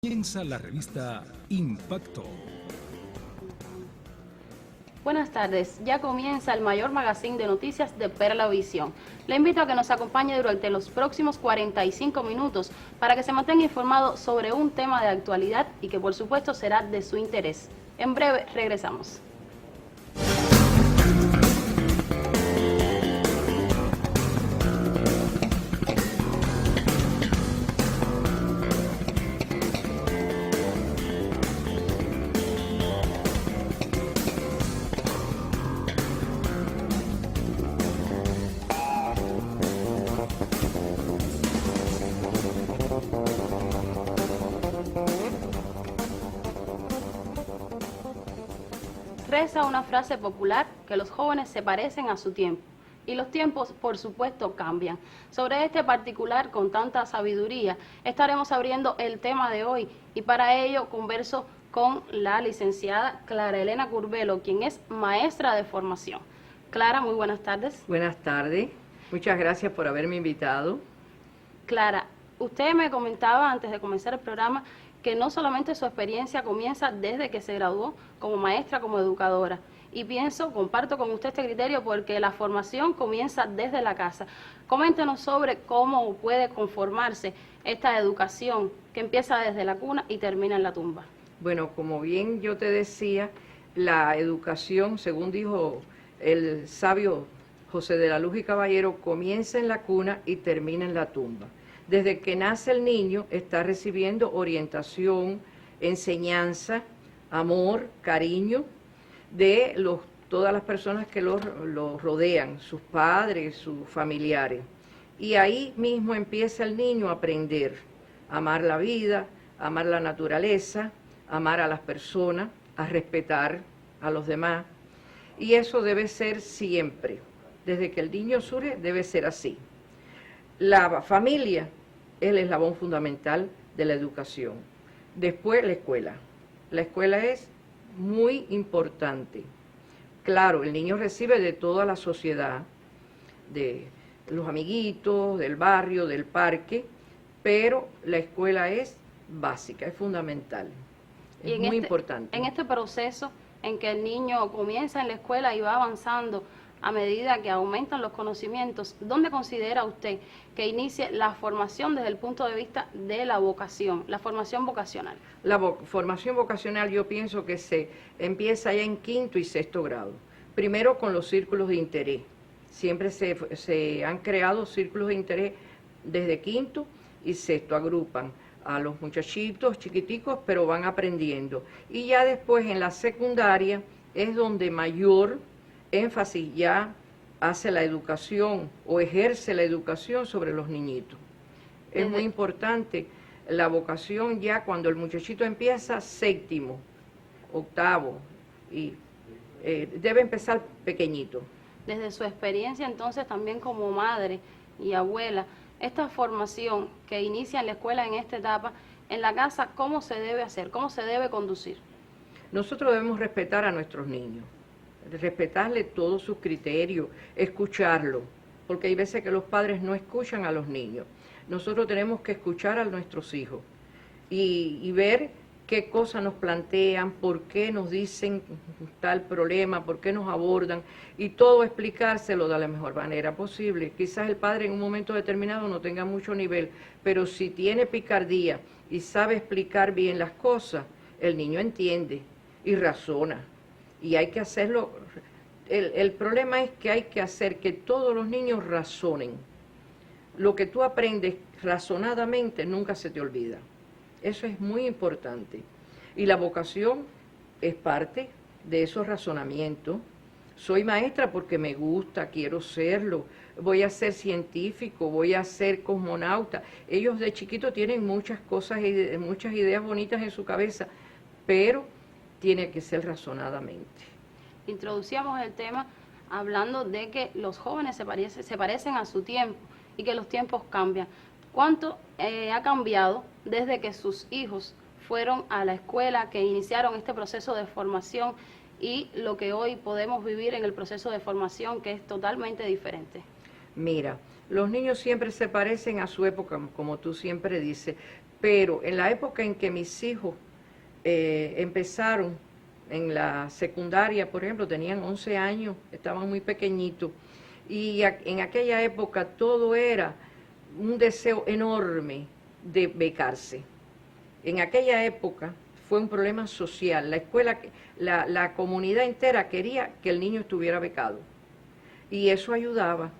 Comienza la revista Impacto. Buenas tardes, ya comienza el mayor magazine de noticias de Perla Visión. Le invito a que nos acompañe durante los próximos 45 minutos para que se mantenga informado sobre un tema de actualidad y que por supuesto será de su interés. En breve regresamos. Reza una frase popular que los jóvenes se parecen a su tiempo y los tiempos, por supuesto, cambian. Sobre este particular, con tanta sabiduría, estaremos abriendo el tema de hoy y para ello converso con la licenciada Clara Elena Curbelo, quien es maestra de formación. Clara, muy buenas tardes. Buenas tardes, muchas gracias por haberme invitado. Clara, usted me comentaba antes de comenzar el programa que no solamente su experiencia comienza desde que se graduó como maestra, como educadora. Y comparto con usted este criterio porque la formación comienza desde la casa. Coméntenos sobre cómo puede conformarse esta educación que empieza desde la cuna y termina en la tumba. Bueno, como bien yo te decía, la educación, según dijo el sabio José de la Luz y Caballero, comienza en la cuna y termina en la tumba. Desde que nace el niño está recibiendo orientación, enseñanza, amor, cariño de todas las personas que los rodean, sus padres, sus familiares. Y ahí mismo empieza el niño a aprender a amar la vida, a amar la naturaleza, a amar a las personas, a respetar a los demás. Y eso debe ser siempre. Desde que el niño surge debe ser así. La familia es el eslabón fundamental de la educación. Después la escuela. La escuela es muy importante. Claro, el niño recibe de toda la sociedad, de los amiguitos, del barrio, del parque, pero la escuela es básica, es fundamental, es muy importante. En este proceso en que el niño comienza en la escuela y va avanzando a medida que aumentan los conocimientos, ¿dónde considera usted que inicie la formación desde el punto de vista de la vocación, la formación vocacional? La formación vocacional yo pienso que se empieza ya en quinto y sexto grado. Primero con los círculos de interés. Siempre se han creado círculos de interés desde quinto y sexto, agrupan a los muchachitos chiquiticos, pero van aprendiendo. Y ya después en la secundaria es donde mayor énfasis ya hace la educación o ejerce la educación sobre los niñitos. Es muy importante la vocación ya cuando el muchachito empieza séptimo, octavo, y debe empezar pequeñito. Desde su experiencia entonces también como madre y abuela, esta formación que inicia en la escuela en esta etapa, en la casa, ¿cómo se debe hacer? ¿Cómo se debe conducir? Nosotros debemos respetar a nuestros niños, respetarle todos sus criterios, escucharlo, porque hay veces que los padres no escuchan a los niños. Nosotros tenemos que escuchar a nuestros hijos y ver qué cosas nos plantean, por qué nos dicen tal problema, por qué nos abordan, y todo explicárselo de la mejor manera posible. Quizás el padre en un momento determinado no tenga mucho nivel, pero si tiene picardía y sabe explicar bien las cosas, el niño entiende y razona. Y hay que hacerlo. El problema es que hay que hacer que todos los niños razonen. Lo que tú aprendes razonadamente nunca se te olvida. Eso es muy importante. Y la vocación es parte de esos razonamientos. Soy maestra porque me gusta, quiero serlo. Voy a ser científico, voy a ser cosmonauta. Ellos de chiquito tienen muchas cosas, muchas ideas bonitas en su cabeza, pero tiene que ser razonadamente. Introducíamos el tema hablando de que los jóvenes se parecen a su tiempo y que los tiempos cambian. ¿Cuánto ha cambiado desde que sus hijos fueron a la escuela, que iniciaron este proceso de formación y lo que hoy podemos vivir en el proceso de formación, que es totalmente diferente? Mira, los niños siempre se parecen a su época, como tú siempre dices, Pero en la época en que mis hijos empezaron en la secundaria, por ejemplo, tenían 11 años, estaban muy pequeñitos, y en aquella época todo era un deseo enorme de becarse. En aquella época fue un problema social, la escuela, la comunidad entera quería que el niño estuviera becado, y eso ayudaba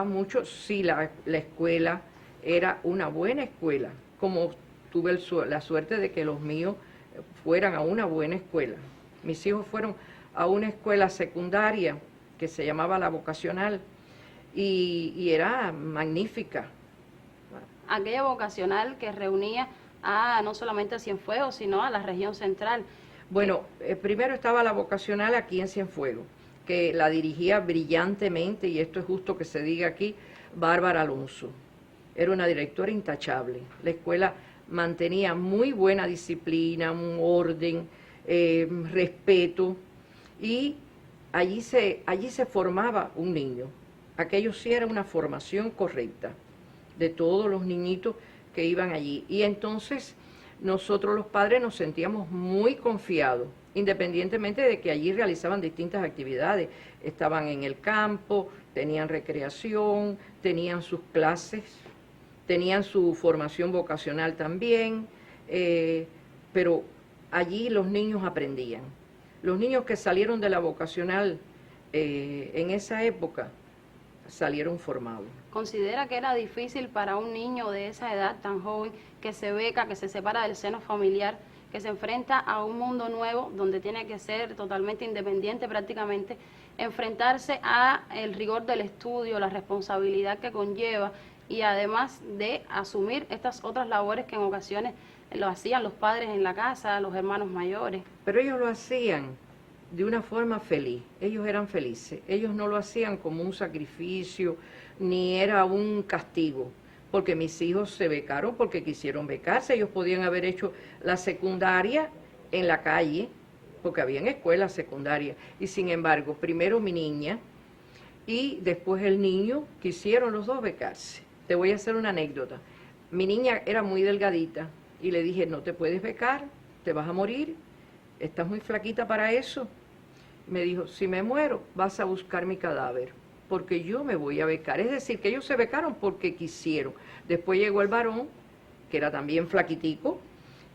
mucho si la escuela era una buena escuela, como tuve la suerte de que los míos fueran a una buena escuela. Mis hijos fueron a una escuela secundaria que se llamaba La Vocacional y era magnífica. Aquella vocacional que reunía a no solamente a Cienfuegos, sino a la región central. Bueno, primero estaba La Vocacional aquí en Cienfuegos, que la dirigía brillantemente, y esto es justo que se diga aquí, Bárbara Alonso. Era una directora intachable. La escuela mantenía muy buena disciplina, un orden, respeto, y allí se formaba un niño. Aquello sí era una formación correcta de todos los niñitos que iban allí. Y entonces nosotros los padres nos sentíamos muy confiados, independientemente de que allí realizaban distintas actividades. Estaban en el campo, tenían recreación, tenían sus clases, tenían su formación vocacional también, pero allí los niños aprendían. Los niños que salieron de la vocacional en esa época salieron formados. ¿Considera que era difícil para un niño de esa edad tan joven, que se beca, que se separa del seno familiar, que se enfrenta a un mundo nuevo donde tiene que ser totalmente independiente prácticamente, enfrentarse a el rigor del estudio, la responsabilidad que conlleva, y además de asumir estas otras labores que en ocasiones lo hacían los padres en la casa, los hermanos mayores? Pero ellos lo hacían de una forma feliz, ellos eran felices, ellos no lo hacían como un sacrificio, ni era un castigo, porque mis hijos se becaron porque quisieron becarse. Ellos podían haber hecho la secundaria en la calle, porque habían escuelas secundarias, y sin embargo, primero mi niña y después el niño quisieron los dos becarse. Te voy a hacer una anécdota. Mi niña era muy delgadita y le dije, no te puedes becar, te vas a morir, estás muy flaquita para eso. Me dijo, si me muero, vas a buscar mi cadáver, porque yo me voy a becar. Es decir, que ellos se becaron porque quisieron. Después llegó el varón, que era también flaquitico,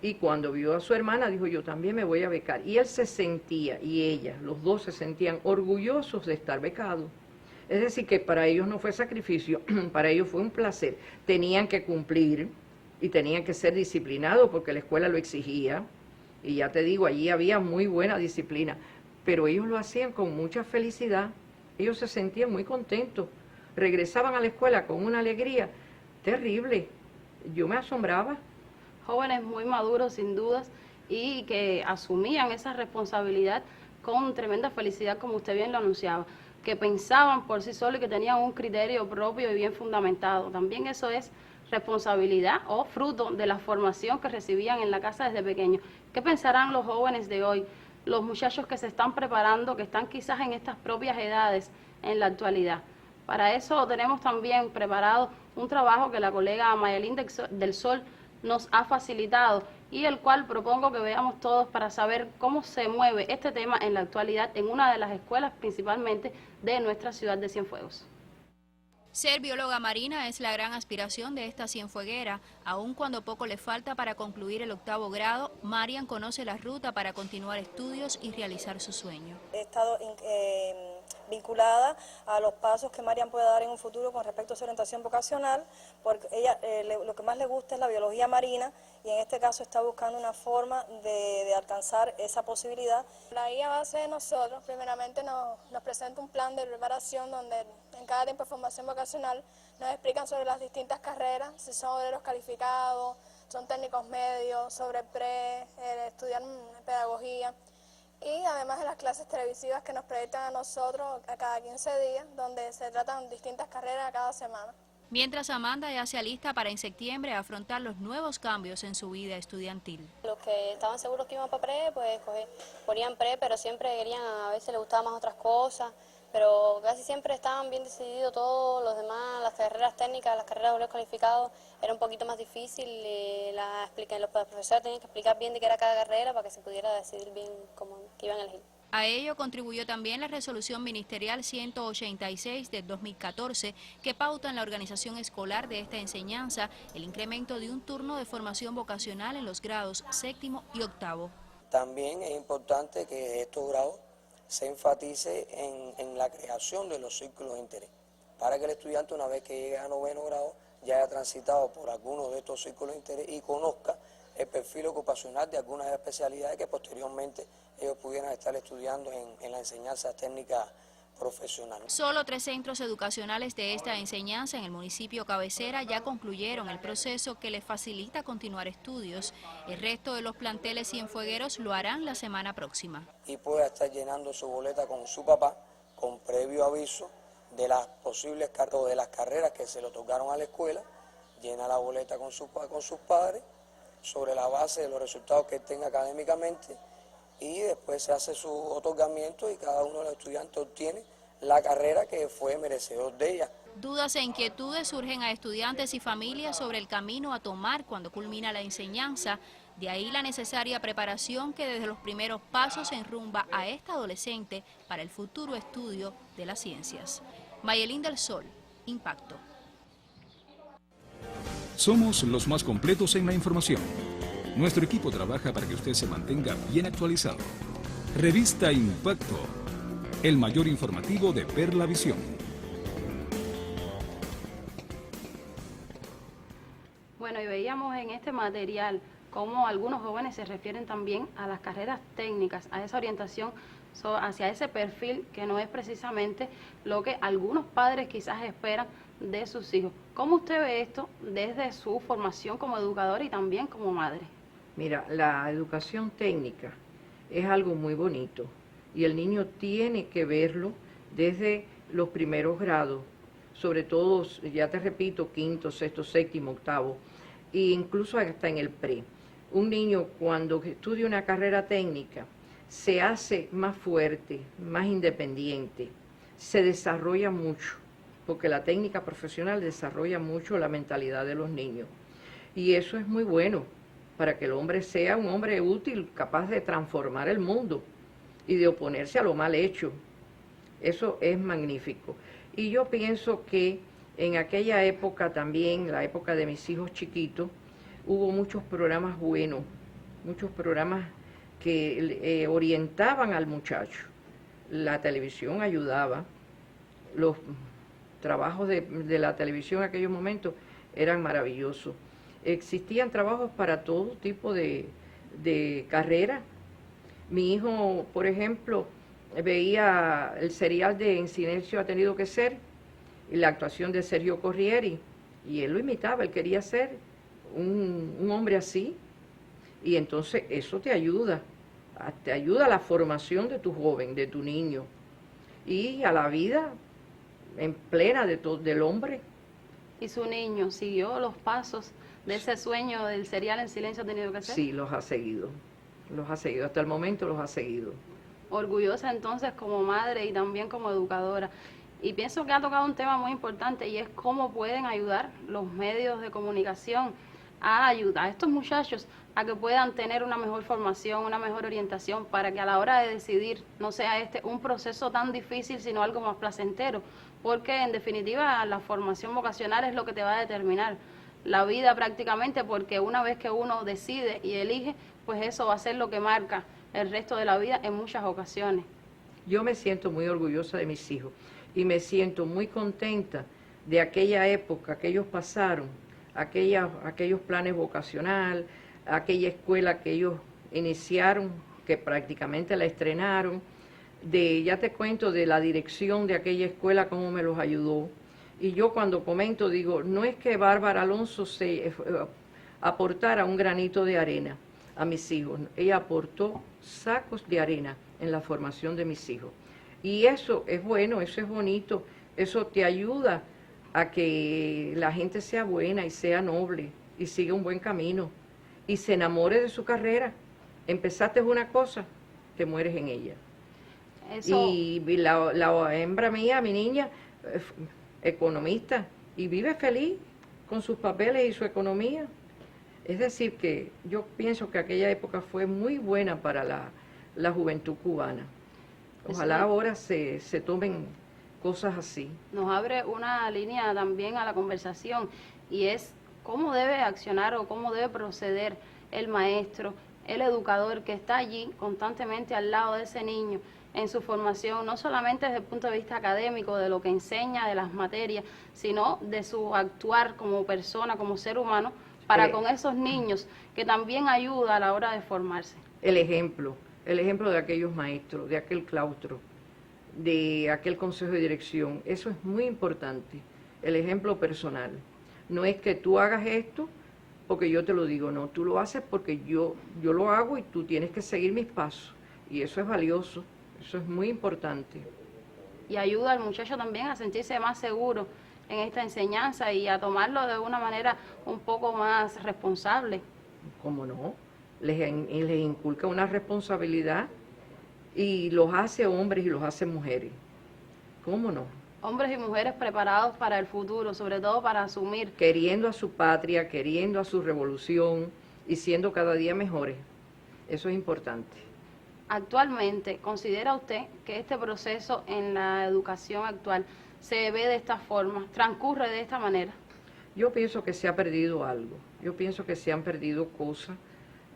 y cuando vio a su hermana, dijo, yo también me voy a becar. Y él se sentía, y ella, los dos se sentían orgullosos de estar becados. Es decir, que para ellos no fue sacrificio, para ellos fue un placer. Tenían que cumplir y tenían que ser disciplinados porque la escuela lo exigía. Y ya te digo, allí había muy buena disciplina, pero ellos lo hacían con mucha felicidad. Ellos se sentían muy contentos, regresaban a la escuela con una alegría terrible. Yo me asombraba. Jóvenes muy maduros sin dudas y que asumían esa responsabilidad con tremenda felicidad, como usted bien lo anunciaba, que pensaban por sí solos y que tenían un criterio propio y bien fundamentado. También eso es responsabilidad o fruto de la formación que recibían en la casa desde pequeños. ¿Qué pensarán los jóvenes de hoy, los muchachos que se están preparando, que están quizás en estas propias edades en la actualidad? Para eso tenemos también preparado un trabajo que la colega Mayelín del Sol nos ha facilitado y el cual propongo que veamos todos para saber cómo se mueve este tema en la actualidad en una de las escuelas principalmente de nuestra ciudad de Cienfuegos. Ser bióloga marina es la gran aspiración de esta cienfueguera. Aun cuando poco le falta para concluir el 8º grado, Marian conoce la ruta para continuar estudios y realizar su sueño. He estado vinculada a los pasos que Marian puede dar en un futuro con respecto a su orientación vocacional, porque ella lo que más le gusta es la biología marina y en este caso está buscando una forma de alcanzar esa posibilidad. La guía base de nosotros, primeramente nos presenta un plan de preparación donde en cada tiempo de formación vocacional nos explican sobre las distintas carreras, si son obreros calificados, son técnicos medios, sobre estudiar pedagogía. Y además de las clases televisivas que nos proyectan a nosotros a cada 15 días, donde se tratan distintas carreras a cada semana. Mientras Amanda ya se alista para en septiembre afrontar los nuevos cambios en su vida estudiantil. Los que estaban seguros que iban para pre, pues ponían pre, pero siempre querían, a veces les gustaban más otras cosas. pero casi siempre estaban bien decididos todos los demás. Las carreras técnicas, las carreras de obreros calificados, era un poquito más difícil, los profesores tenían que explicar bien de qué era cada carrera para que se pudiera decidir bien cómo que iban a elegir. A ello contribuyó también la resolución ministerial 186 del 2014 que pauta en la organización escolar de esta enseñanza el incremento de un turno de formación vocacional en los grados 7º y 8º. También es importante que estos grados se enfatice en la creación de los círculos de interés, para que el estudiante, una vez que llegue a 9º grado, ya haya transitado por alguno de estos círculos de interés y conozca el perfil ocupacional de algunas especialidades que posteriormente ellos pudieran estar estudiando en la enseñanza técnica profesional. Solo 3 centros educacionales de esta enseñanza en el municipio cabecera ya concluyeron el proceso que les facilita continuar estudios. El resto de los planteles cienfuegueros lo harán la semana próxima. Y pueda estar llenando su boleta con su papá, con previo aviso de las posibles o de las carreras que se le otorgaron a la escuela, llena la boleta con sus padres, sobre la base de los resultados que él tenga académicamente, y después se hace su otorgamiento y cada uno de los estudiantes obtiene la carrera que fue merecedor de ella. Dudas e inquietudes surgen a estudiantes y familias sobre el camino a tomar cuando culmina la enseñanza. De ahí la necesaria preparación que desde los primeros pasos enrumba a esta adolescente para el futuro estudio de las ciencias. Mayelín del Sol, Impacto. Somos los más completos en la información. Nuestro equipo trabaja para que usted se mantenga bien actualizado. Revista Impacto, el mayor informativo de Perla Visión. Bueno, y veíamos en este material cómo algunos jóvenes se refieren también a las carreras técnicas, a esa orientación hacia ese perfil que no es precisamente lo que algunos padres quizás esperan de sus hijos. ¿Cómo usted ve esto desde su formación como educadora y también como madre? Mira, la educación técnica es algo muy bonito y el niño tiene que verlo desde los primeros grados, sobre todo, ya te repito, 5º, 6º, 7º, 8º, e incluso hasta en el pre. Un niño cuando estudia una carrera técnica se hace más fuerte, más independiente, se desarrolla mucho, porque la técnica profesional desarrolla mucho la mentalidad de los niños. Y eso es muy bueno para que el hombre sea un hombre útil, capaz de transformar el mundo y de oponerse a lo mal hecho. Eso es magnífico. Y yo pienso que en aquella época también, la época de mis hijos chiquitos, hubo muchos programas buenos, muchos programas que orientaban al muchacho. La televisión ayudaba, los trabajos de la televisión en aquellos momentos eran maravillosos. Existían trabajos para todo tipo de carrera. Mi hijo, por ejemplo, veía el serial de En Silencio ha tenido que ser, y la actuación de Sergio Corrieri, y él lo imitaba, él quería ser un hombre así, y entonces eso te ayuda a la formación de tu joven, de tu niño, y a la vida en plena del hombre. ¿Y su niño siguió los pasos de ese sueño del serial En Silencio ha tenido que ser? Sí, los ha seguido, hasta el momento los ha seguido. Orgullosa entonces como madre y también como educadora. Y pienso que ha tocado un tema muy importante y es cómo pueden ayudar los medios de comunicación a ayudar a estos muchachos a que puedan tener una mejor formación, una mejor orientación, para que a la hora de decidir no sea un proceso tan difícil, sino algo más placentero, porque en definitiva la formación vocacional es lo que te va a determinar la vida prácticamente, porque una vez que uno decide y elige, pues eso va a ser lo que marca el resto de la vida en muchas ocasiones. Yo me siento muy orgullosa de mis hijos y me siento muy contenta de aquella época que ellos pasaron, aquellos planes vocacional, aquella escuela que ellos iniciaron, que prácticamente la estrenaron, ya te cuento de la dirección de aquella escuela, cómo me los ayudó. Y yo cuando comento digo, no es que Bárbara Alonso se aportara un granito de arena a mis hijos, ella aportó sacos de arena en la formación de mis hijos. Y eso es bueno, eso es bonito, eso te ayuda a que la gente sea buena y sea noble y siga un buen camino y se enamore de su carrera. Empezaste una cosa, te mueres en ella. Eso... Y la hembra mía, mi niña, economista, y vive feliz con sus papeles y su economía. Es decir, que yo pienso que aquella época fue muy buena para la juventud cubana. Ojalá ahora se tomen cosas así. Nos abre una línea también a la conversación, y es cómo debe accionar o cómo debe proceder el maestro, el educador que está allí constantemente al lado de ese niño en su formación, no solamente desde el punto de vista académico, de lo que enseña, de las materias, sino de su actuar como persona, como ser humano, para con esos niños, que también ayuda a la hora de formarse. El ejemplo de aquellos maestros, de aquel claustro, de aquel consejo de dirección, eso es muy importante, el ejemplo personal. No es que tú hagas esto porque yo te lo digo, no, tú lo haces porque yo lo hago y tú tienes que seguir mis pasos. Y eso es valioso, eso es muy importante. Y ayuda al muchacho también a sentirse más seguro en esta enseñanza y a tomarlo de una manera un poco más responsable. ¿Cómo no? Les inculca una responsabilidad y los hace hombres y los hace mujeres. ¿Cómo no? Hombres y mujeres preparados para el futuro, sobre todo para asumir. Queriendo a su patria, queriendo a su revolución y siendo cada día mejores. Eso es importante. Actualmente, ¿considera usted que este proceso en la educación actual se ve de esta forma, transcurre de esta manera? Yo pienso que se ha perdido algo. Yo pienso que se han perdido cosas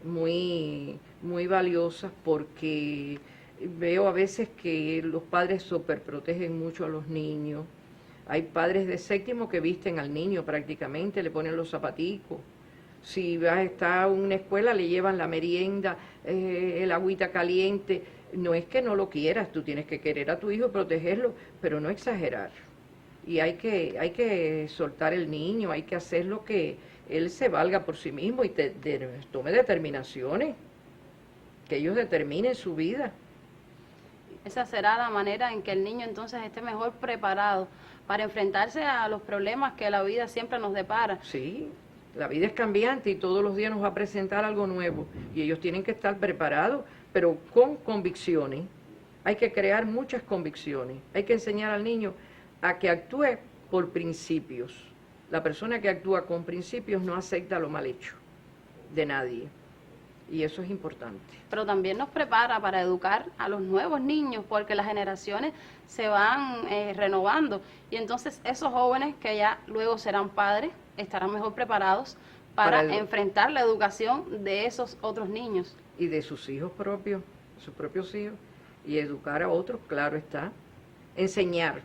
muy valiosas, porque veo a veces que los padres superprotegen mucho a los niños. Hay padres de séptimo que visten al niño prácticamente, le ponen los zapaticos. Si está a una escuela, le llevan la merienda, el agüita caliente. No es que no lo quieras, tú tienes que querer a tu hijo y protegerlo, pero no exagerar. Y hay que soltar el niño, hay que hacer lo que él se valga por sí mismo y tome determinaciones, que ellos determinen su vida. Esa será la manera en que el niño entonces esté mejor preparado para enfrentarse a los problemas que la vida siempre nos depara. Sí, la vida es cambiante y todos los días nos va a presentar algo nuevo y ellos tienen que estar preparados, pero con convicciones. Hay que crear muchas convicciones, hay que enseñar al niño a que actúe por principios. La persona que actúa con principios no acepta lo mal hecho de nadie. Y eso es importante. Pero también nos prepara para educar a los nuevos niños, porque las generaciones se van renovando. Y entonces esos jóvenes que ya luego serán padres estarán mejor preparados para enfrentar la educación de esos otros niños. Y de sus hijos propios, sus propios hijos. Y educar a otros, claro está. Enseñar.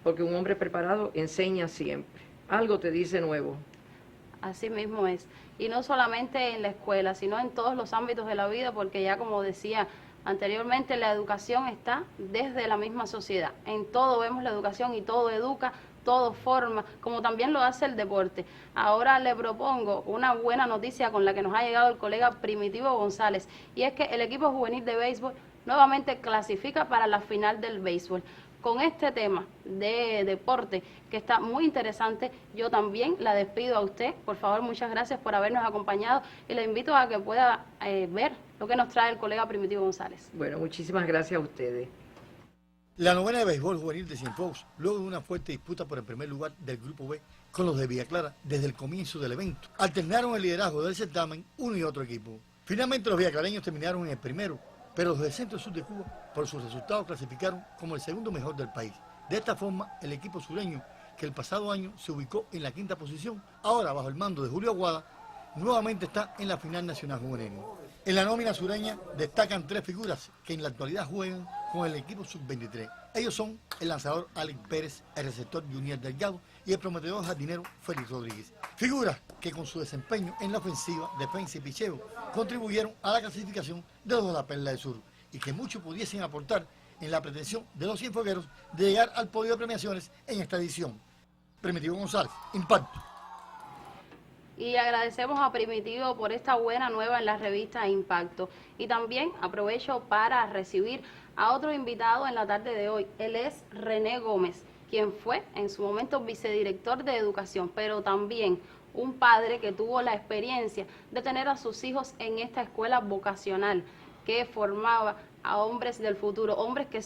Porque un hombre preparado enseña siempre. Algo te dice nuevo. Así mismo es. Y no solamente en la escuela, sino en todos los ámbitos de la vida, porque ya como decía anteriormente, la educación está desde la misma sociedad. En todo vemos la educación y todo educa, todo forma, como también lo hace el deporte. Ahora le propongo una buena noticia con la que nos ha llegado el colega Primitivo González, y es que el equipo juvenil de béisbol nuevamente clasifica para la final del béisbol. Con este tema de deporte que está muy interesante, yo también la despido a usted. Por favor, muchas gracias por habernos acompañado y le invito a que pueda ver lo que nos trae el colega Primitivo González. Bueno, muchísimas gracias a ustedes. La novena de béisbol juvenil de Cienfuegos, luego de una fuerte disputa por el primer lugar del Grupo B con los de Villa Clara desde el comienzo del evento, alternaron el liderazgo del certamen uno y otro equipo. Finalmente los villaclareños terminaron en el primero, pero los del centro sur de Cuba, por sus resultados, clasificaron como el segundo mejor del país. De esta forma, el equipo sureño, que el pasado año se ubicó en la quinta posición, ahora bajo el mando de Julio Aguada, nuevamente está en la final nacional juvenil. En la nómina sureña destacan tres figuras que en la actualidad juegan con el equipo sub-23. Ellos son el lanzador Alex Pérez, el receptor Junior Delgado y el prometedor jardinero Félix Rodríguez. Figuras que con su desempeño en la ofensiva, defensa y picheo contribuyeron a la clasificación de los de la Perla del Sur y que mucho pudiesen aportar en la pretensión de los cienfuegueros de llegar al podio de premiaciones en esta edición. Primitivo González, Impacto. Y agradecemos a Primitivo por esta buena nueva en la revista Impacto. Y también aprovecho para recibir a otro invitado en la tarde de hoy. Él es René Gómez, quien fue en su momento vicedirector de Educación, pero también un padre que tuvo la experiencia de tener a sus hijos en esta escuela vocacional que formaba a hombres del futuro, hombres que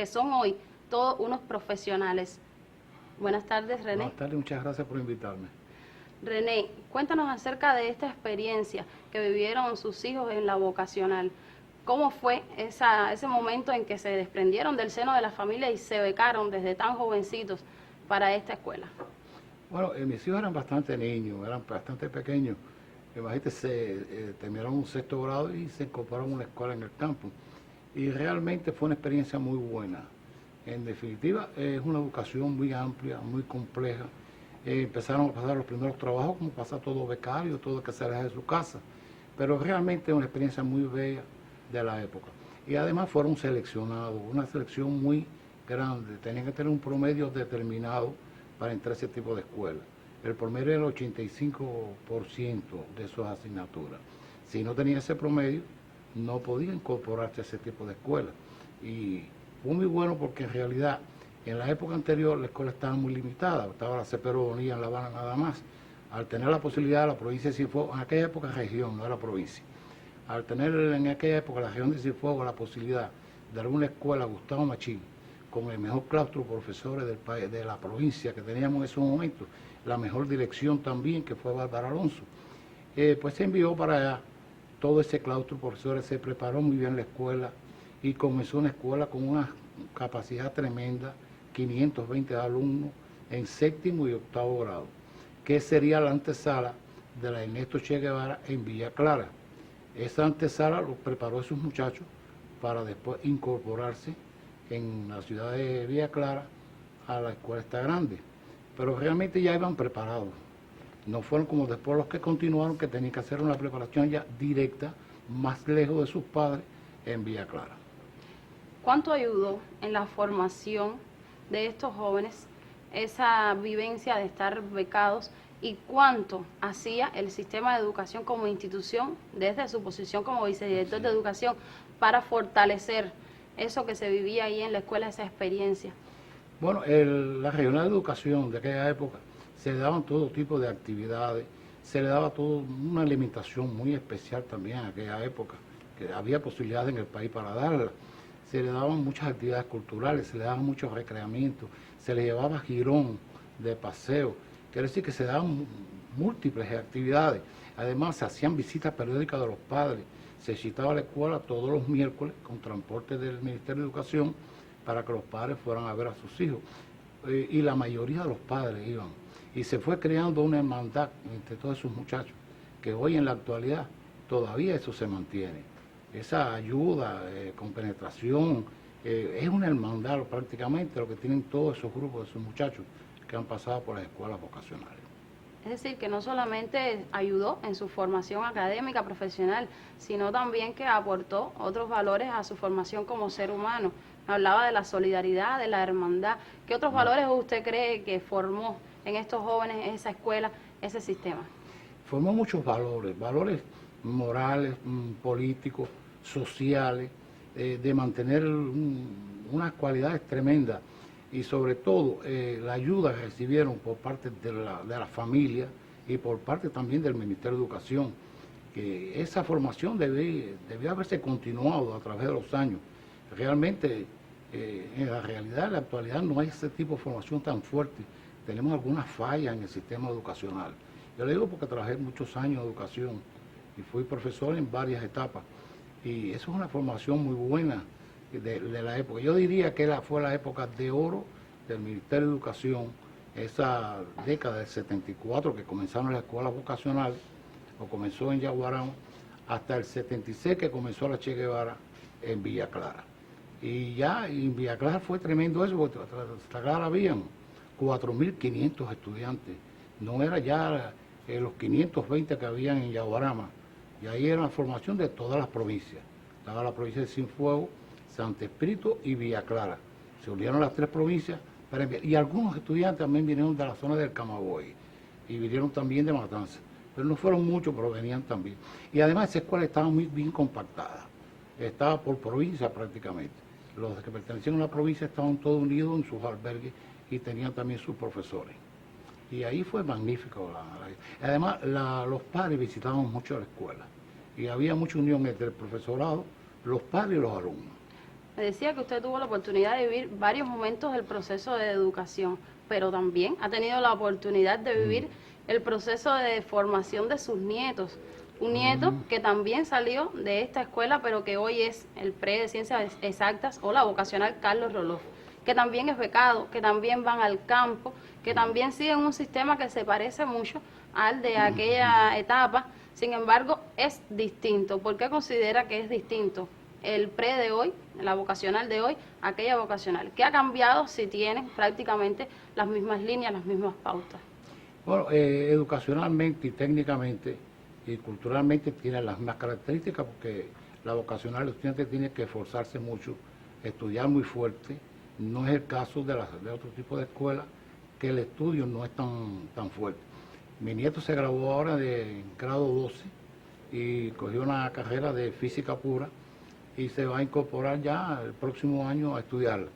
son hoy todos unos profesionales. Buenas tardes, René. Buenas tardes, muchas gracias por invitarme. René, cuéntanos acerca de esta experiencia que vivieron sus hijos en la vocacional. ¿Cómo fue ese momento en que se desprendieron del seno de la familia y se becaron desde tan jovencitos para esta escuela? Bueno, mis hijos eran bastante niños, eran bastante pequeños. Imagínate, terminaron un sexto grado y se incorporaron a una escuela en el campo. Y realmente fue una experiencia muy buena. En definitiva, es una educación muy amplia, muy compleja. Empezaron a pasar los primeros trabajos como pasa todo becario, todo que se aleja de su casa. Pero realmente es una experiencia muy bella de la época. Y además fueron seleccionados, una selección muy grande. Tenían que tener un promedio determinado para entrar a ese tipo de escuela. El promedio era el 85% de sus asignaturas. Si no tenía ese promedio, no podía incorporarse a ese tipo de escuela. Y fue muy bueno porque en realidad en la época anterior la escuela estaba muy limitada, estaba la Ceperonía en La Habana nada más. Al tener la posibilidad, la provincia de Cienfuegos, en aquella época región, no era provincia, al tener en aquella época la región de Cienfuegos la posibilidad de dar una escuela Gustavo Machín, con el mejor claustro de profesores del país, de la provincia que teníamos en ese momento, la mejor dirección también, que fue Bárbara Alonso, pues se envió para allá todo ese claustro de profesores, se preparó muy bien la escuela y comenzó una escuela con una capacidad tremenda, 520 alumnos en séptimo y octavo grado, que sería la antesala de la Ernesto Che Guevara en Villa Clara. Esa antesala lo preparó esos muchachos para después incorporarse en la ciudad de Villa Clara a la escuela esta grande. Pero realmente ya iban preparados. No fueron como después los que continuaron, que tenían que hacer una preparación ya directa, más lejos de sus padres, en Villa Clara. ¿Cuánto ayudó en la formación de estos jóvenes esa vivencia de estar becados y cuánto hacía el sistema de educación como institución desde su posición como vicedirector de educación para fortalecer eso que se vivía ahí en la escuela, esa experiencia? Bueno, la regional de educación de aquella época se le daban todo tipo de actividades, se le daba todo una alimentación muy especial también en aquella época, que había posibilidades en el país para darla. Se le daban muchas actividades culturales, se le daban muchos recreamientos, se le llevaba girón de paseo, quiere decir que se daban múltiples actividades. Además se hacían visitas periódicas de los padres, se citaba a la escuela todos los miércoles con transporte del Ministerio de Educación para que los padres fueran a ver a sus hijos. Y la mayoría de los padres iban. Y se fue creando una hermandad entre todos esos muchachos, que hoy en la actualidad todavía eso se mantiene. Esa ayuda con penetración, es una hermandad prácticamente lo que tienen todos esos grupos de esos muchachos que han pasado por las escuelas vocacionales. Es decir, que no solamente ayudó en su formación académica, profesional, sino también que aportó otros valores a su formación como ser humano. Hablaba de la solidaridad, de la hermandad. ¿Qué otros valores usted cree que formó en estos jóvenes esa escuela, ese sistema? Formó muchos valores, valores morales, políticos, sociales, de mantener unas cualidades tremendas y sobre todo la ayuda que recibieron por parte de la familia y por parte también del Ministerio de Educación, que esa formación debió haberse continuado a través de los años. Realmente, en la realidad, en la actualidad, no hay ese tipo de formación tan fuerte. Tenemos algunas fallas en el sistema educacional. Yo le digo porque trabajé muchos años en educación y fui profesor en varias etapas. Y eso es una formación muy buena de la época. Yo diría que fue la época de oro del Ministerio de Educación, esa década del 74 que comenzaron las escuelas vocacionales, o comenzó en Yaguarán, hasta el 76 que comenzó la Che Guevara en Villa Clara. Y ya en Villa Clara fue tremendo eso, porque hasta Clara habían 4.500 estudiantes. No era ya los 520 que habían en Yaguarama. Y ahí era la formación de todas las provincias. Estaba la provincia de Cienfuegos, Santo Espíritu y Villa Clara. Se unieron las tres provincias y algunos estudiantes también vinieron de la zona del Camagüey y vinieron también de Matanzas. Pero no fueron muchos, pero venían también. Y además esa escuela estaba muy bien compactada. Estaba por provincia prácticamente. Los que pertenecían a la provincia estaban todos unidos en sus albergues y tenían también sus profesores. Y ahí fue magnífico. Además, los padres visitaban mucho la escuela y había mucha unión entre el profesorado, los padres y los alumnos. me decía que usted tuvo la oportunidad de vivir varios momentos del proceso de educación, pero también ha tenido la oportunidad de vivir el proceso de formación de sus nietos. Un nieto que también salió de esta escuela, pero que hoy es el pre de Ciencias Exactas o la vocacional Carlos Roloff, que también es becado, que también van al campo, que también siguen un sistema que se parece mucho al de aquella etapa. Sin embargo, es distinto. ¿Por qué considera que es distinto el pre de hoy, la vocacional de hoy, aquella vocacional? ¿Qué ha cambiado si tienen prácticamente las mismas líneas, las mismas pautas? Bueno, educacionalmente y técnicamente y culturalmente tiene las mismas características, porque la vocacional, el estudiante tiene que esforzarse mucho, estudiar muy fuerte. No es el caso de otro tipo de escuelas, que el estudio no es tan fuerte. Mi nieto se graduó ahora de grado 12 y cogió una carrera de física pura y se va a incorporar ya el próximo año a estudiarla.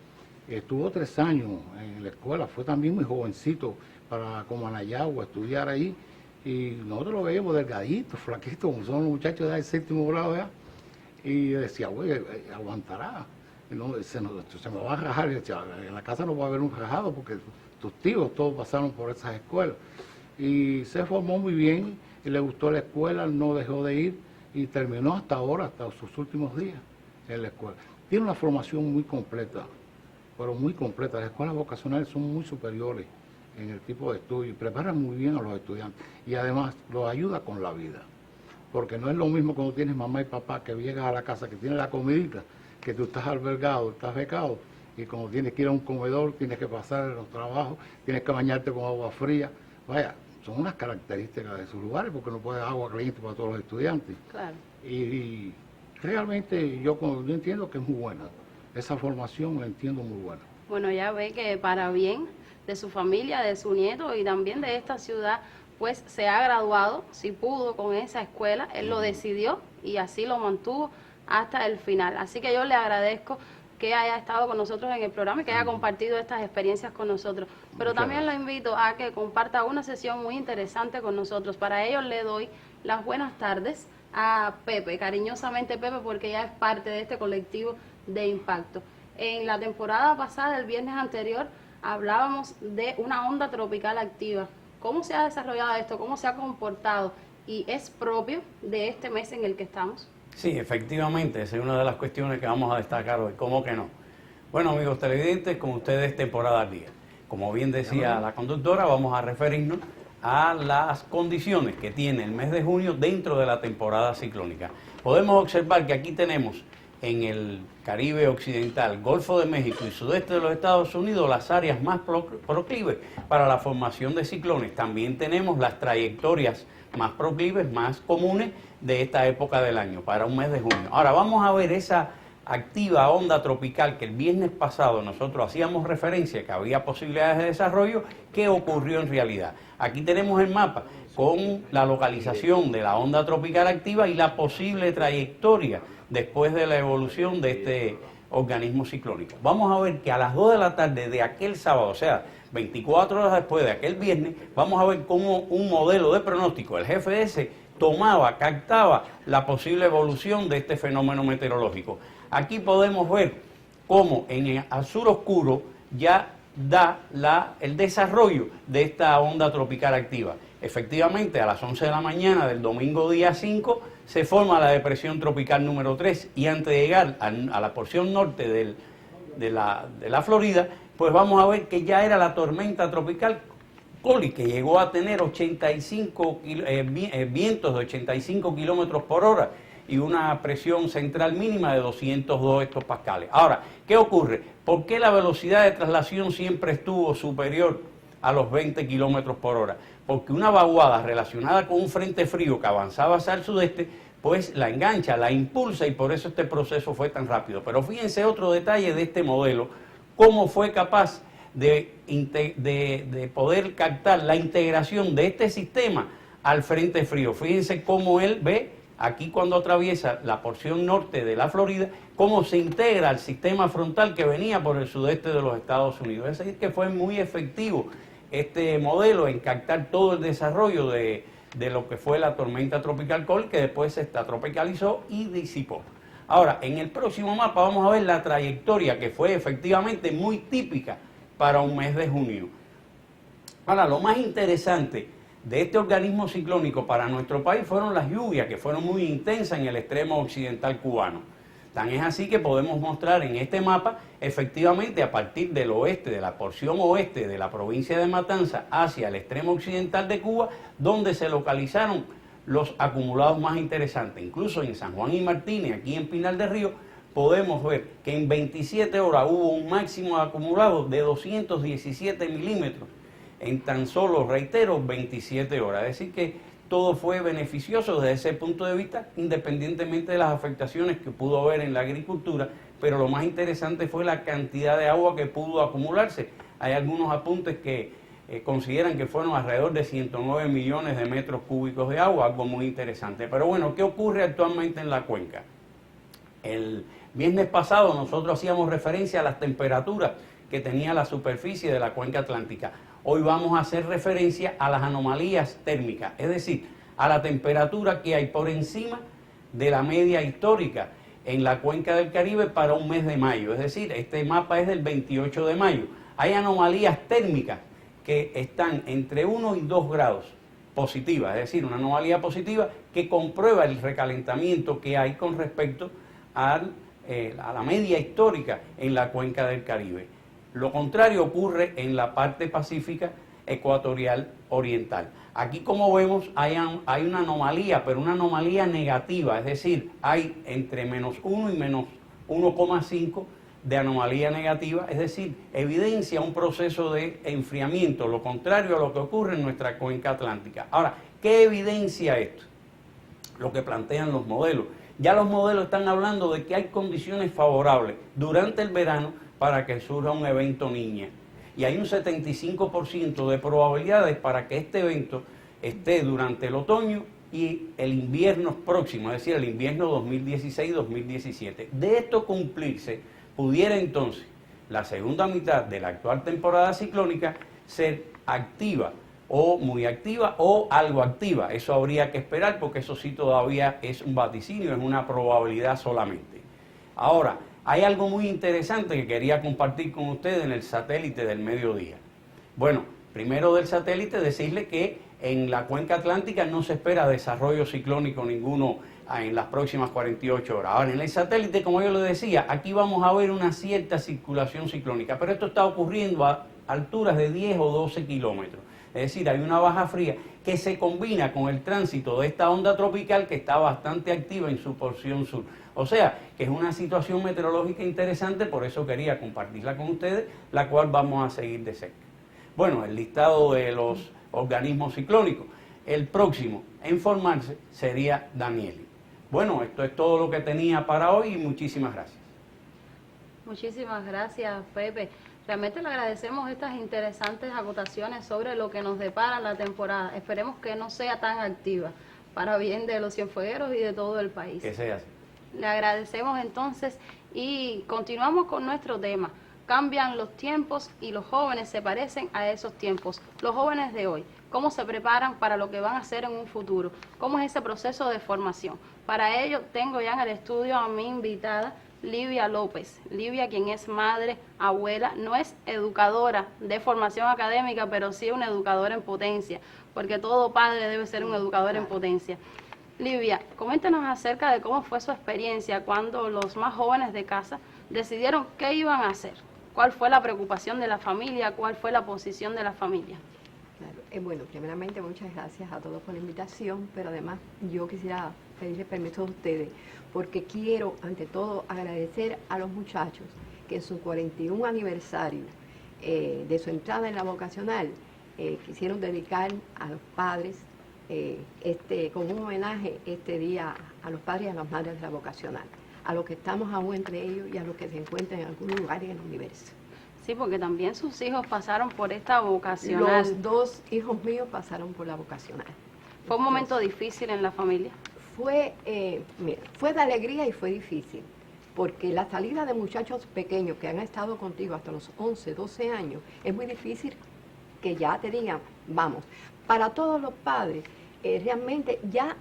Estuvo 3 años en la escuela, fue también muy jovencito para como Anayagua, estudiar ahí, y nosotros lo veíamos delgadito, flaquito, como son los muchachos del 7º grado ya, y decía, güey, aguantará, no, se me va a rajar, y decía, en la casa no va a haber un rajado porque tus tíos todos pasaron por esas escuelas, y se formó muy bien, y le gustó la escuela, no dejó de ir, y terminó hasta ahora, hasta sus últimos días en la escuela. Tiene una formación muy completa, pero muy completa. Las escuelas vocacionales son muy superiores en el tipo de estudio y preparan muy bien a los estudiantes y además los ayuda con la vida, porque no es lo mismo cuando tienes mamá y papá que llegas a la casa, que tienes la comidita, que tú estás albergado, estás becado, y cuando tienes que ir a un comedor, tienes que pasar los trabajos, tienes que bañarte con agua fría. Vaya, son unas características de esos lugares, porque no puedes agua caliente para todos los estudiantes. Claro. Y realmente yo entiendo que es muy buena, esa formación la entiendo muy buena. Bueno, ya ve que para bien de su familia, de su nieto y también de esta ciudad, pues se ha graduado, si pudo, con esa escuela. Él lo decidió y así lo mantuvo hasta el final. Así que yo le agradezco que haya estado con nosotros en el programa y que haya compartido estas experiencias con nosotros. Pero también lo invito a que comparta una sesión muy interesante con nosotros. Para ello le doy las buenas tardes a Pepe, cariñosamente Pepe, porque ya es parte de este colectivo de impacto. En la temporada pasada, el viernes anterior, hablábamos de una onda tropical activa. ¿Cómo se ha desarrollado esto? ¿Cómo se ha comportado? ¿Y es propio de este mes en el que estamos? Sí, efectivamente, esa es una de las cuestiones que vamos a destacar hoy. ¿Cómo que no? Bueno, amigos televidentes, con ustedes temporada al día. Como bien decía la conductora, vamos a referirnos a las condiciones que tiene el mes de junio dentro de la temporada ciclónica. Podemos observar que aquí tenemos en el Caribe occidental, Golfo de México y sudeste de los Estados Unidos las áreas más proclives para la formación de ciclones. También tenemos las trayectorias más proclives, más comunes de esta época del año, para un mes de junio. Ahora vamos a ver esa activa onda tropical que el viernes pasado nosotros hacíamos referencia que había posibilidades de desarrollo. ¿Qué ocurrió en realidad? Aquí tenemos el mapa con la localización de la onda tropical activa y la posible trayectoria después de la evolución de este organismo ciclónico. Vamos a ver que a las 2 de la tarde de aquel sábado, o sea, 24 horas después de aquel viernes, vamos a ver cómo un modelo de pronóstico, el GFS, captaba la posible evolución de este fenómeno meteorológico. Aquí podemos ver cómo en el azul oscuro ya da el desarrollo de esta onda tropical activa. Efectivamente, a las 11 de la mañana del domingo día 5 se forma la depresión tropical número 3 y antes de llegar a la porción norte de la Florida, pues vamos a ver que ya era la tormenta tropical Coli, que llegó a tener 85 vientos de 85 kilómetros por hora y una presión central mínima de 202 hectopascales. Ahora, ¿qué ocurre? ¿Por qué la velocidad de traslación siempre estuvo superior a los 20 kilómetros por hora? Porque una vaguada relacionada con un frente frío que avanzaba hacia el sudeste, pues la engancha, la impulsa y por eso este proceso fue tan rápido. Pero fíjense otro detalle de este modelo, cómo fue capaz de poder captar la integración de este sistema al frente frío. Fíjense cómo él ve aquí cuando atraviesa la porción norte de la Florida, cómo se integra al sistema frontal que venía por el sudeste de los Estados Unidos. Es decir, que fue muy efectivo este modelo en captar todo el desarrollo de lo que fue la tormenta tropical Cole, que después se tropicalizó y disipó. Ahora, en el próximo mapa vamos a ver la trayectoria que fue efectivamente muy típica para un mes de junio. Ahora, lo más interesante de este organismo ciclónico para nuestro país fueron las lluvias, que fueron muy intensas en el extremo occidental cubano. Tan es así que podemos mostrar en este mapa, efectivamente, a partir del oeste, de la porción oeste de la provincia de Matanzas hacia el extremo occidental de Cuba, donde se localizaron los acumulados más interesantes. Incluso en San Juan y Martínez, aquí en Pinar del Río, podemos ver que en 27 horas hubo un máximo acumulado de 217 milímetros en tan solo, reitero, 27 horas. Es decir que todo fue beneficioso desde ese punto de vista, independientemente de las afectaciones que pudo haber en la agricultura, pero lo más interesante fue la cantidad de agua que pudo acumularse. Hay algunos apuntes que consideran que fueron alrededor de 109 millones de metros cúbicos de agua, algo muy interesante. Pero bueno, ¿qué ocurre actualmente en la cuenca? El viernes pasado nosotros hacíamos referencia a las temperaturas que tenía la superficie de la cuenca atlántica. Hoy vamos a hacer referencia a las anomalías térmicas, es decir, a la temperatura que hay por encima de la media histórica en la cuenca del Caribe para un mes de mayo. Es decir, este mapa es del 28 de mayo. Hay anomalías térmicas que están entre 1 y 2 grados positivas, es decir, una anomalía positiva que comprueba el recalentamiento que hay con respecto a la media histórica en la cuenca del Caribe. Lo contrario ocurre en la parte pacífica ecuatorial oriental. Aquí, como vemos, hay una anomalía, pero una anomalía negativa, es decir, hay entre menos 1 y menos 1,5 de anomalía negativa, es decir, evidencia un proceso de enfriamiento, lo contrario a lo que ocurre en nuestra cuenca atlántica. Ahora, ¿qué evidencia esto? Lo que plantean los modelos. Ya los modelos están hablando de que hay condiciones favorables durante el verano para que surja un evento Niña. Y hay un 75% de probabilidades para que este evento esté durante el otoño y el invierno próximo, es decir, el invierno 2016-2017. De esto cumplirse, pudiera entonces la segunda mitad de la actual temporada ciclónica ser activa o muy activa o algo activa. Eso habría que esperar porque eso sí todavía es un vaticinio, es una probabilidad solamente. Ahora, hay algo muy interesante que quería compartir con ustedes en el satélite del mediodía. Bueno, primero del satélite decirle que en la cuenca atlántica no se espera desarrollo ciclónico ninguno en las próximas 48 horas. Ahora, en el satélite, como yo les decía, aquí vamos a ver una cierta circulación ciclónica, pero esto está ocurriendo a alturas de 10 o 12 kilómetros. Es decir, hay una baja fría que se combina con el tránsito de esta onda tropical que está bastante activa en su porción sur. O sea, que es una situación meteorológica interesante, por eso quería compartirla con ustedes, la cual vamos a seguir de cerca. Bueno, el listado de los organismos ciclónicos. El próximo en formarse sería Danieli. Bueno, esto es todo lo que tenía para hoy y muchísimas gracias. Muchísimas gracias, Pepe. Realmente le agradecemos estas interesantes acotaciones sobre lo que nos depara la temporada. Esperemos que no sea tan activa para bien de los cienfuegueros y de todo el país. Que sea así. Le agradecemos entonces y continuamos con nuestro tema. Cambian los tiempos y los jóvenes se parecen a esos tiempos. Los jóvenes de hoy, ¿cómo se preparan para lo que van a hacer en un futuro? ¿Cómo es ese proceso de formación? Para ello tengo ya en el estudio a mi invitada, Livia López. Livia, quien es madre, abuela, no es educadora de formación académica, pero sí una educadora en potencia, porque todo padre debe ser un educador en potencia. Livia, coméntanos acerca de cómo fue su experiencia cuando los más jóvenes de casa decidieron qué iban a hacer. ¿Cuál fue la preocupación de la familia? ¿Cuál fue la posición de la familia? Claro. Bueno, primeramente muchas gracias a todos por la invitación, pero además yo quisiera pedirle permiso a ustedes, porque quiero ante todo agradecer a los muchachos que en su 41 aniversario de su entrada en la vocacional quisieron dedicar a los padres como un homenaje este día a los padres y a las madres de la vocacional, a los que estamos aún entre ellos y a los que se encuentran en algún lugar en el universo. Sí, porque también sus hijos pasaron por esta vocacional. Los dos hijos míos pasaron por la vocacional. ¿Fue un momento difícil en la familia? Fue de alegría y fue difícil, porque la salida de muchachos pequeños que han estado contigo hasta los 11, 12 años, es muy difícil que ya te digan, vamos. Para todos los padres, realmente ya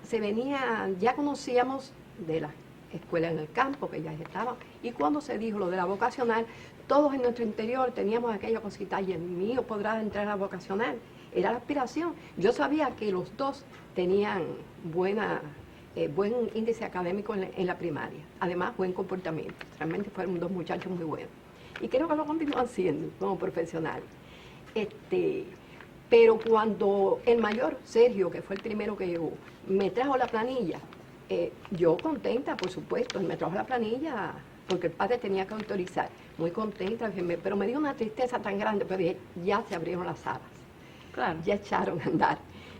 conocíamos de las escuela en el campo, que ya estaban. Y cuando se dijo lo de la vocacional, todos en nuestro interior teníamos aquella cosita, y el mío podrá entrar a la vocacional. Era la aspiración. Yo sabía que los dos tenían buen índice académico en la primaria. Además, buen comportamiento. Realmente fueron dos muchachos muy buenos. Y creo que lo continúan siendo como profesionales. Pero cuando el mayor, Sergio, que fue el primero que llegó, me trajo la planilla, yo contenta, por supuesto, él me trajo la planilla porque el padre tenía que autorizar. Muy contenta, pero me dio una tristeza tan grande, pero dije, ya se abrieron las alas. Claro. Ya echaron a andar.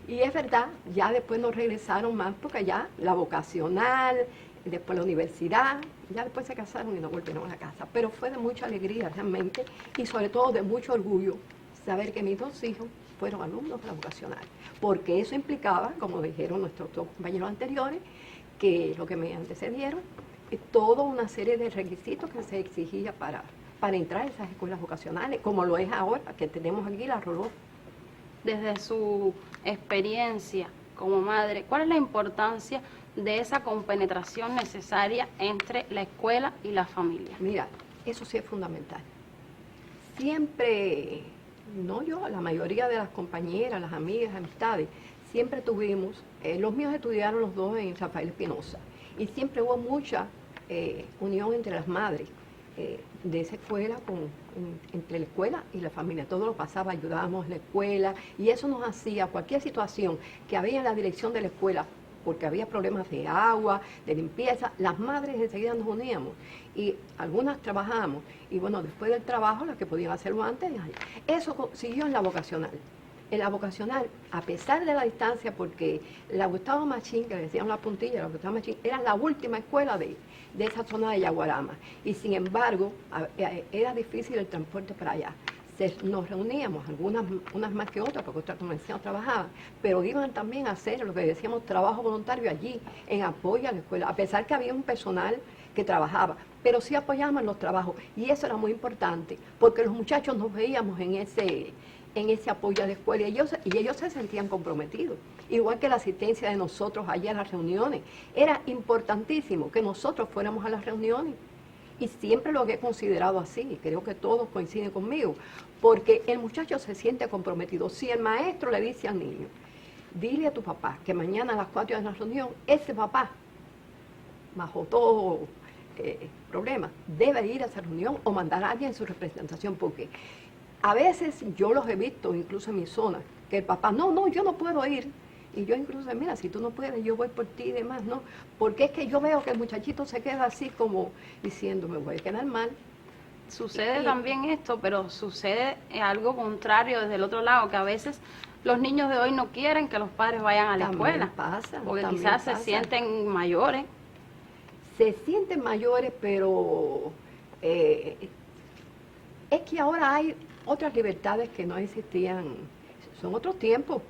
Y es verdad, ya después nos regresaron más porque ya la vocacional, después la universidad, ya después se casaron y no volvieron a la casa. Pero fue de mucha alegría realmente y sobre todo de mucho orgullo saber que mis dos hijos fueron alumnos de la vocacional. Porque eso implicaba, como dijeron nuestros dos compañeros anteriores, que lo que me antecedieron, toda una serie de requisitos que se exigía para entrar a esas escuelas vocacionales, como lo es ahora, que tenemos aquí la Roló. Desde su experiencia como madre, ¿cuál es la importancia de esa compenetración necesaria entre la escuela y la familia? Mira, eso sí es fundamental. Siempre, no yo, la mayoría de las compañeras, las amigas, amistades, siempre tuvimos, los míos estudiaron los dos en Rafael Espinosa, y siempre hubo mucha unión entre las madres de esa escuela, entre la escuela y la familia. Todo lo pasaba, ayudábamos en la escuela, y eso nos hacía cualquier situación que había en la dirección de la escuela, porque había problemas de agua, de limpieza, las madres enseguida nos uníamos, y algunas trabajábamos, y bueno, después del trabajo, las que podían hacerlo antes, eso siguió en la vocacional. En la vocacional, a pesar de la distancia, porque la Gustavo Machín, que le decían la puntilla, la Gustavo Machín, era la última escuela de esa zona de Yaguarama, y sin embargo, era difícil el transporte para allá. Nos reuníamos, unas más que otras, porque otras convenciones trabajaban, pero iban también a hacer lo que decíamos trabajo voluntario allí, en apoyo a la escuela, a pesar que había un personal que trabajaba, pero sí apoyábamos los trabajos, y eso era muy importante, porque los muchachos nos veíamos en ese apoyo a la escuela, y ellos se sentían comprometidos, igual que la asistencia de nosotros allá a las reuniones. Era importantísimo que nosotros fuéramos a las reuniones, y siempre lo he considerado así, y creo que todos coinciden conmigo, porque el muchacho se siente comprometido. Si el maestro le dice al niño, dile a tu papá que mañana a las 4 de la reunión, ese papá, bajo todo problema, debe ir a esa reunión o mandar a alguien en su representación, porque a veces yo los he visto, incluso en mi zona, que el papá, no, yo no puedo ir. Y yo incluso, mira, si tú no puedes, yo voy por ti y demás, ¿no? Porque es que yo veo que el muchachito se queda así como diciendo, me voy a quedar mal. Sucede también esto, pero sucede algo contrario desde el otro lado, que a veces los niños de hoy no quieren que los padres vayan a la escuela. Porque quizás se sienten mayores. Se sienten mayores, pero es que ahora hay otras libertades que no existían. Son otros tiempos.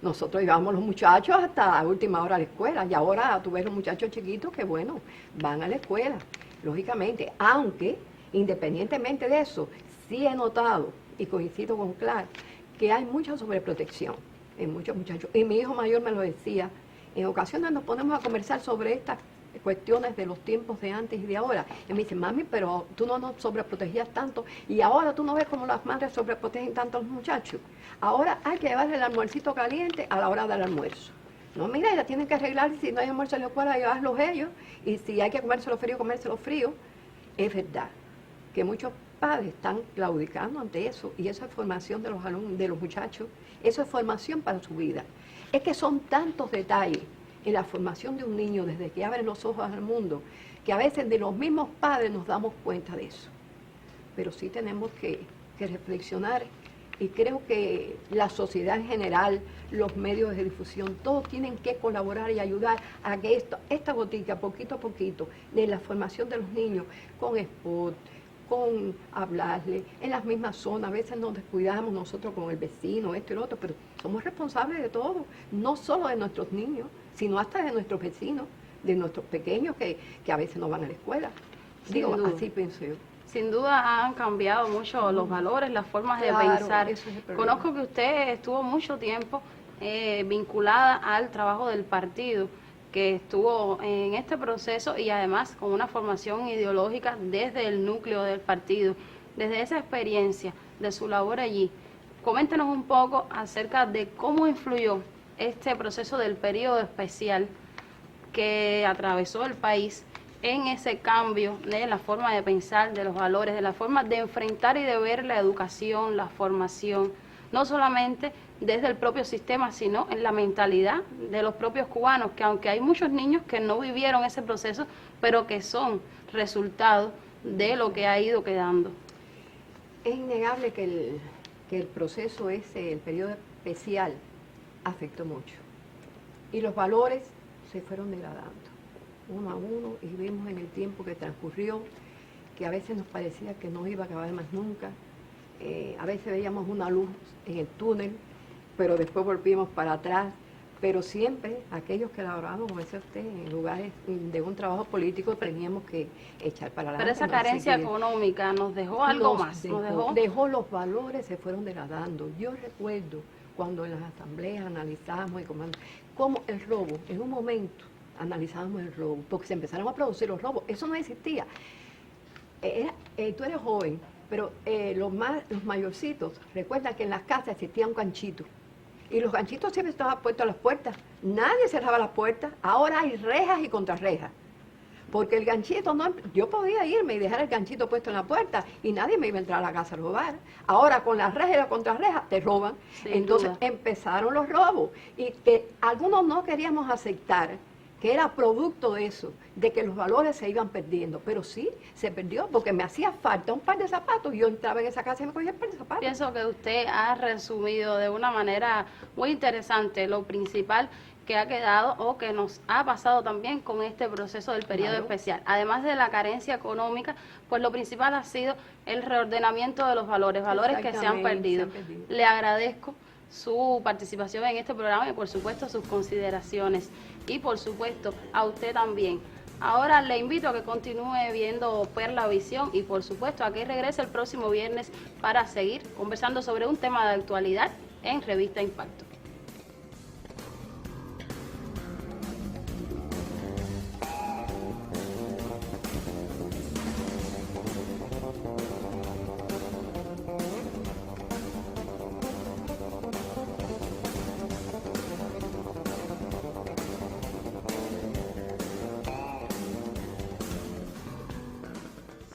Nosotros llevábamos los muchachos hasta última hora a la escuela, y ahora tú ves los muchachos chiquitos que, bueno, van a la escuela, lógicamente, aunque independientemente de eso, sí he notado, y coincido con Clark, que hay mucha sobreprotección en muchos muchachos, y mi hijo mayor me lo decía, en ocasiones nos ponemos a conversar sobre estas cuestiones de los tiempos de antes y de ahora. Y me dice, mami, pero tú no nos sobreprotegías tanto, y ahora tú no ves cómo las madres sobreprotegen tanto a los muchachos. Ahora hay que llevarle el almuercito caliente a la hora del almuerzo. No, mira, ya tienen que arreglar, si no hay almuerzo en la escuela, llevarlos ellos, y si hay que comérselo frío. Es verdad que muchos padres están claudicando ante eso, y eso es formación de los alumnos, de los muchachos, eso es formación para su vida. Es que son tantos detalles en la formación de un niño desde que abre los ojos al mundo, que a veces de los mismos padres nos damos cuenta de eso. Pero sí tenemos que reflexionar, y creo que la sociedad en general, los medios de difusión, todos tienen que colaborar y ayudar a que esta gotica, poquito a poquito, de la formación de los niños, con spot, con hablarle, en las mismas zonas, a veces nos descuidamos nosotros con el vecino, esto y lo otro, pero somos responsables de todo, no solo de nuestros niños, sino hasta de nuestros vecinos, de nuestros pequeños que a veces no van a la escuela. Digo, así pienso yo. Sin duda han cambiado mucho los valores, las formas de pensar. Conozco que usted estuvo mucho tiempo vinculada al trabajo del partido. que estuvo en este proceso y además con una formación ideológica desde el núcleo del partido, desde esa experiencia de su labor allí. Coméntenos un poco acerca de cómo influyó este proceso del periodo especial que atravesó el país en ese cambio de la forma de pensar, de los valores, de la forma de enfrentar y de ver la educación, la formación, no solamente desde el propio sistema, sino en la mentalidad de los propios cubanos, que aunque hay muchos niños que no vivieron ese proceso, pero que son resultado de lo que ha ido quedando. Es innegable que el proceso ese, el periodo especial, afectó mucho. Y los valores se fueron degradando, uno a uno, y vimos en el tiempo que transcurrió que a veces nos parecía que no iba a acabar más nunca. A veces veíamos una luz en el túnel, pero después volvíamos para atrás. Pero siempre aquellos que laborábamos, como decía usted, en lugares de un trabajo político, teníamos que echar para adelante. Pero esa carencia económica nos dejó algo más. Dejó los valores, se fueron degradando. Yo recuerdo cuando en las asambleas analizábamos cómo el robo, en un momento analizábamos el robo, porque se empezaron a producir los robos. Eso no existía. Tú eres joven, pero los mayorcitos recuerdan que en las casas existía un ganchito. Y los ganchitos siempre estaban puestos a las puertas. Nadie cerraba las puertas. Ahora hay rejas y contrarrejas. Porque el ganchito no... Yo podía irme y dejar el ganchito puesto en la puerta y nadie me iba a entrar a la casa a robar. Ahora con las rejas y la contrarreja te roban. Entonces empezaron los robos. Y que algunos no queríamos aceptar que era producto de eso, de que los valores se iban perdiendo. Pero sí, se perdió porque me hacía falta un par de zapatos y yo entraba en esa casa y me cogía el par de zapatos. Pienso que usted ha resumido de una manera muy interesante lo principal que ha quedado o que nos ha pasado también con este proceso del periodo especial. Además de la carencia económica, pues lo principal ha sido el reordenamiento de los valores que se han perdido. Le agradezco su participación en este programa y por supuesto sus consideraciones y por supuesto a usted también. Ahora le invito a que continúe viendo Perla Visión y por supuesto a que regrese el próximo viernes para seguir conversando sobre un tema de actualidad en Revista Impacto.